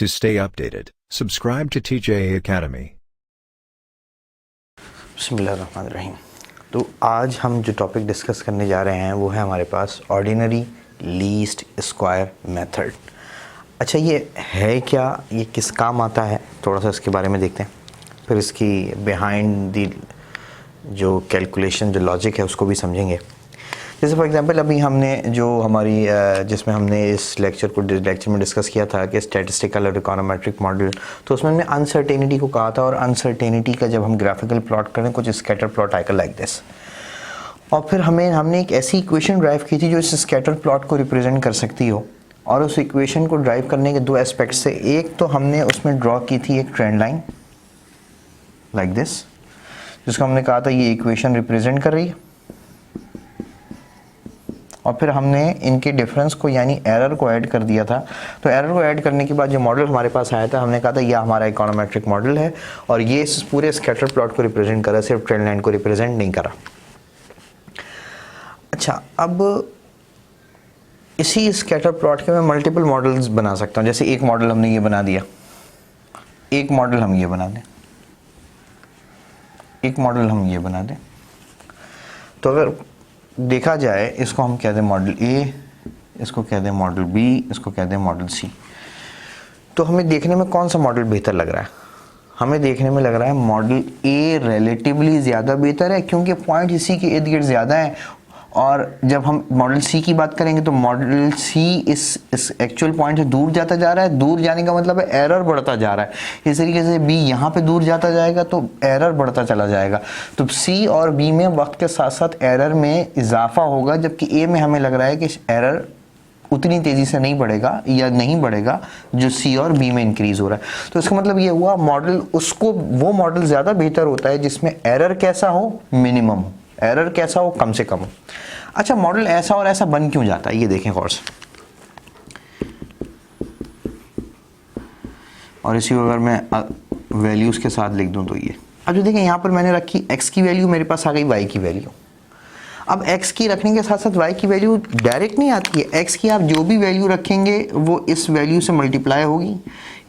To stay updated, subscribe to TJA Academy. बिस्मिल्लाहिर्रहमानिर्रहीम। तो आज हम जो टॉपिक डिस्कस करने जा रहे हैं वो है हमारे पास ऑर्डिनरी लीस्ट स्क्वायर मेथड। अच्छा, ये है क्या, ये किस काम आता है, थोड़ा सा इसके बारे में देखते हैं, फिर इसकी बिहाइंड दी जो कैलकुलेशन, जो लॉजिक है उसको भी समझेंगे। जैसे फॉर एग्जांपल अभी हमने जो हमारी जिसमें हमने इस लेक्चर में डिस्कस किया था कि स्टैटिस्टिकल और इकोनोमेट्रिक मॉडल, तो उसमें हमने अनसर्टेनिटी को कहा था, और अनसर्टेनिटी का जब हम ग्राफिकल प्लॉट करें कुछ स्कैटर प्लॉट आएगा लाइक दिस, और फिर हमने एक ऐसी इक्वेशन ड्राइव की थी जो इस स्कैटर प्लॉट को रिप्रेजेंट कर सकती हो। और उस इक्वेशन को ड्राइव करने के दो एस्पेक्ट से, एक तो हमने उसमें ड्रॉ की थी एक ट्रेंड लाइन लाइक दिस, जिसको हमने कहा था ये इक्वेशन रिप्रेजेंट कर रही है, और फिर हमने इनके डिफरेंस को यानी एरर को ऐड कर दिया था। तो एरर को ऐड करने के बाद जो मॉडल हमारे पास आया था, हमने कहा था यह हमारा इकोनोमेट्रिक मॉडल है, और ये इस पूरे स्कैटर प्लॉट को रिप्रेजेंट करा, सिर्फ ट्रेंड लाइन को रिप्रेजेंट नहीं करा। अच्छा, अब इसी स्कैटर प्लॉट के मैं मल्टीपल मॉडल्स बना सकता हूँ। जैसे एक मॉडल हमने ये बना दिया, एक मॉडल हम ये बना दें, एक मॉडल हम ये बना दें। तो अगर देखा जाए, इसको हम कहते हैं मॉडल ए, इसको कहते हैं मॉडल बी, इसको कहते हैं मॉडल सी। तो हमें देखने में कौन सा मॉडल बेहतर लग रहा है? हमें देखने में लग रहा है मॉडल ए रिलेटिवली ज़्यादा बेहतर है, क्योंकि पॉइंट इसी के इर्द गिर्द ज़्यादा है। और जब हम मॉडल सी की बात करेंगे तो मॉडल सी इस एक्चुअल पॉइंट से दूर जाता जा रहा है। दूर जाने का मतलब है एरर बढ़ता जा रहा है। इस तरीके से बी यहाँ पे दूर जाता जाएगा तो एरर बढ़ता चला जाएगा। तो सी और बी में वक्त के साथ साथ एरर में इजाफा होगा, जबकि ए में हमें लग रहा है कि एरर उतनी तेज़ी से नहीं बढ़ेगा या नहीं बढ़ेगा जो सी और बी में इंक्रीज हो रहा है। तो इसका मतलब ये हुआ मॉडल, उसको वो मॉडल ज़्यादा बेहतर होता है जिसमें एरर कैसा हो, मिनिमम हो, एरर कैसा हो, कम से कम हो। अच्छा, मॉडल ऐसा और ऐसा बन क्यों जाता है, ये देखें गौर से। और इसी को अगर मैं वैल्यूज़ के साथ लिख दूं तो ये, अब जो देखें यहाँ पर मैंने रखी x की वैल्यू, मेरे पास आ गई y की वैल्यू। अब x की रखने के साथ साथ y की वैल्यू डायरेक्ट नहीं आती है। x की आप जो भी वैल्यू रखेंगे वो इस वैल्यू से मल्टीप्लाई होगी,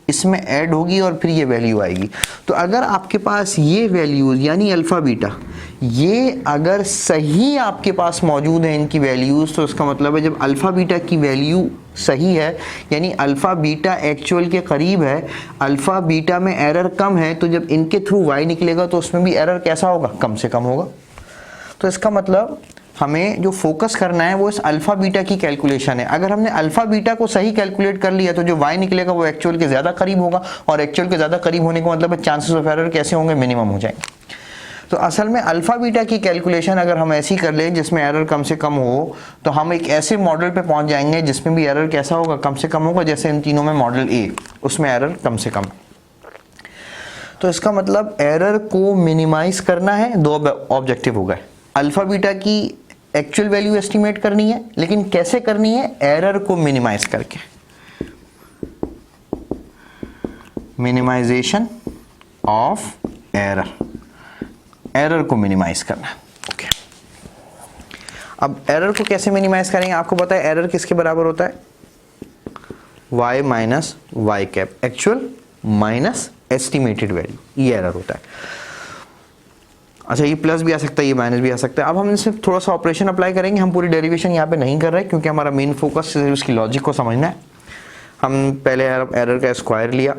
इसमें ऐड होगी, और फिर ये वैल्यू आएगी। तो अगर आपके पास ये वैल्यूज़ यानी अल्फ़ा बीटा, ये अगर सही आपके पास मौजूद है इनकी वैल्यूज़, तो इसका मतलब है जब अल्फ़ा बीटा की वैल्यू सही है, यानी अल्फ़ा बीटा एक्चुअल के करीब है, अल्फ़ा बीटा में एरर कम है, तो जब इनके थ्रू y निकलेगा तो उसमें भी एरर कैसा होगा, कम से कम होगा। तो इसका मतलब हमें जो फोकस करना है वो इस अल्फ़ा बीटा की कैलकुलेशन है। अगर हमने अल्फ़ा बीटा को सही कैलकुलेट कर लिया तो जो y निकलेगा वो एक्चुअल के ज़्यादा करीब होगा, और एक्चुअल के ज़्यादा करीब होने का मतलब है चांसेस ऑफ एरर कैसे होंगे, मिनिमम हो जाएंगे। तो असल में अल्फ़ा बीटा की कैलकुलेशन अगर हम ऐसी कर लें जिसमें एरर कम से कम हो, तो हम एक ऐसे मॉडल पे पहुंच जाएंगे जिसमें भी एरर कैसा होगा, कम से कम होगा। जैसे इन तीनों में मॉडल ए, उसमें एरर कम से कम। तो इसका मतलब एरर को मिनिमाइज करना है, दो ऑब्जेक्टिव हो गए। अल्फ़ा बीटा की एक्चुअल वैल्यू एस्टिमेट करनी है, लेकिन कैसे करनी है, एरर को मिनिमाइज करके, मिनिमाइजेशन ऑफ एरर, एरर को मिनिमाइज करना है। ओके, अब एरर को कैसे मिनिमाइज करेंगे? आपको पता है एरर किसके बराबर होता है, y minus y cap, actual minus estimated value, ये एरर होता है। अच्छा, ये प्लस भी आ सकता है, ये माइनस भी आ सकता है। अब हम इसमें थोड़ा सा ऑपरेशन अप्लाई करेंगे। हम पूरी डेरिवेशन यहाँ पे नहीं कर रहे क्योंकि हमारा मेन फोकस उसकी लॉजिक को समझना है। हम पहले एरर का स्क्वायर लिया,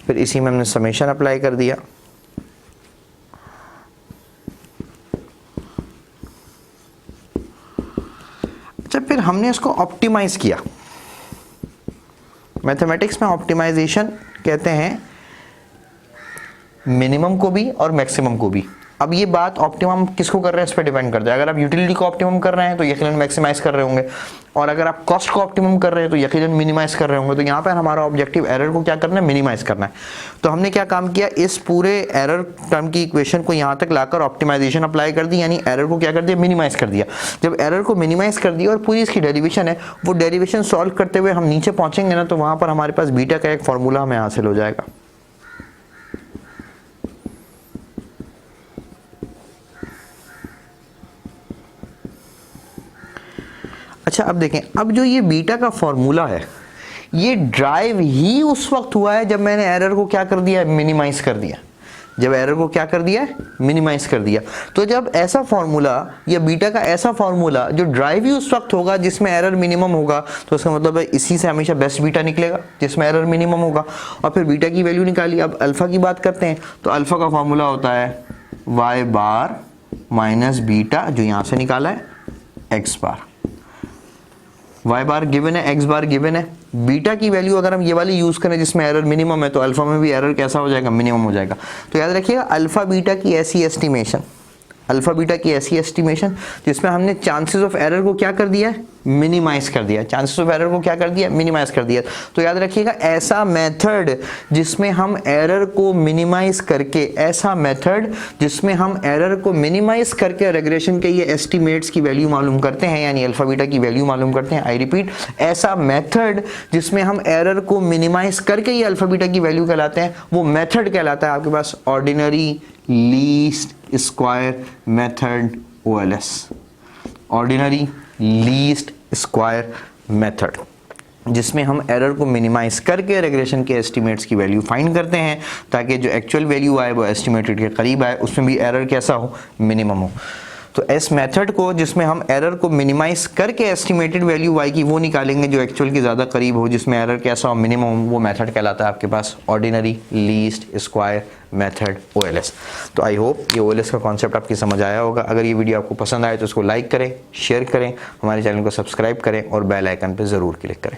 फिर इसी में हमने समेशन अप्लाई कर दिया, अच्छा फिर हमने इसको ऑप्टिमाइज किया। मैथमेटिक्स में ऑप्टिमाइजेशन कहते हैं मिनिमम को भी और मैक्सिमम को भी। अब ये बात ऑप्टिमम किसको कर रहे हैं इस पर डिपेंड करता है। अगर आप यूटिलिटी को ऑप्टिमम कर रहे हैं तो यकीनन मैक्सिमाइज कर रहे होंगे, और अगर आप कॉस्ट को ऑप्टिमम कर रहे हैं तो यकीनन मिनिमाइज कर रहे होंगे। तो यहाँ पर हमारा ऑब्जेक्टिव एरर को क्या करना है, मिनिमाइज करना है। तो हमने क्या काम किया, इस पूरे एरर टर्म की इक्वेशन को यहाँ तक लाकर ऑप्टिमाइजेशन अप्लाई कर दी, यानी एरर को क्या कर दिया, मिनिमाइज कर दिया। जब एरर को मिनिमाइज कर दिया और पूरी इसकी डेरिवेशन है, वो डेरिवेशन सॉल्व करते हुए हम नीचे पहुँचेंगे ना, तो वहाँ पर हमारे पास बीटा का एक फॉर्मूला हमें हासिल हो जाएगा। अच्छा अब देखें, अब जो ये बीटा का फॉर्मूला है ये ड्राइव ही उस वक्त हुआ है जब मैंने एरर को क्या कर दिया, मिनिमाइज कर दिया। जब एरर को क्या कर दिया, मिनिमाइज कर दिया। तो जब ऐसा फॉर्मूला या बीटा का ऐसा फॉर्मूला जो ड्राइव ही उस वक्त होगा जिसमें एरर मिनिमम होगा, तो इसका मतलब है इसी से हमेशा बेस्ट बीटा निकलेगा जिसमें एरर मिनिमम होगा। और फिर बीटा की वैल्यू निकाली। अब अल्फा की बात करते हैं, तो अल्फा का फॉर्मूला होता है वाई बार माइनस बीटा, जो यहाँ से निकाला है एक्स बार। वाई बार गिवन है, एक्स बार गिवन है। बीटा की वैल्यू अगर हम ये वाली यूज करें जिसमें एरर मिनिमम है, तो अल्फा में भी एरर कैसा हो जाएगा, मिनिमम हो जाएगा। तो याद रखिएगा अल्फा बीटा की ऐसी एस्टिमेशन, अल्फा बीटा की ऐसी एस्टिमेशन जिसमें हमने चांसेस ऑफ एरर को क्या कर दिया है, मिनिमाइज कर दिया। चांसेस ऑफ एरर को क्या कर दिया, मिनिमाइज कर दिया। तो याद रखिएगा ऐसा मेथड जिसमें हम एरर को मिनिमाइज करके, ऐसा मेथड जिसमें हम एरर को मिनिमाइज करके रेग्रेशन के ये एस्टिमेट्स की वैल्यू मालूम करते हैं, यानी अल्फा बीटा की वैल्यू मालूम करते हैं। आई रिपीट, ऐसा मेथड जिसमें हम एरर को मिनिमाइज करके ये अल्फा बीटा की वैल्यू कहलाते हैं, वो मेथड कहलाता है आपके पास ordinary least square method, OLS, ordinary least square method, जिसमें हम एरर को मिनिमाइज करके रेग्रेशन के एस्टिमेट्स की वैल्यू फाइंड करते हैं ताकि जो एक्चुअल वैल्यू आए वो एस्टिमेटेड के करीब आए, उसमें भी एरर कैसा हो, मिनिमम हो। तो इस मेथड को जिसमें हम एरर को मिनिमाइज करके एस्टिमेटेड वैल्यू y की वो निकालेंगे जो एक्चुअल की ज़्यादा करीब हो, जिसमें एरर कैसा हो, मिनिमम, वो मेथड कहलाता है आपके पास ordinary least square method, OLS। तो आई होप ये OLS का कॉन्सेप्ट आपकी समझ आया होगा। अगर ये वीडियो आपको पसंद आए तो उसको लाइक करें, शेयर करें, हमारे चैनल को सब्सक्राइब करें और बेल आइकन पर ज़रूर क्लिक करें।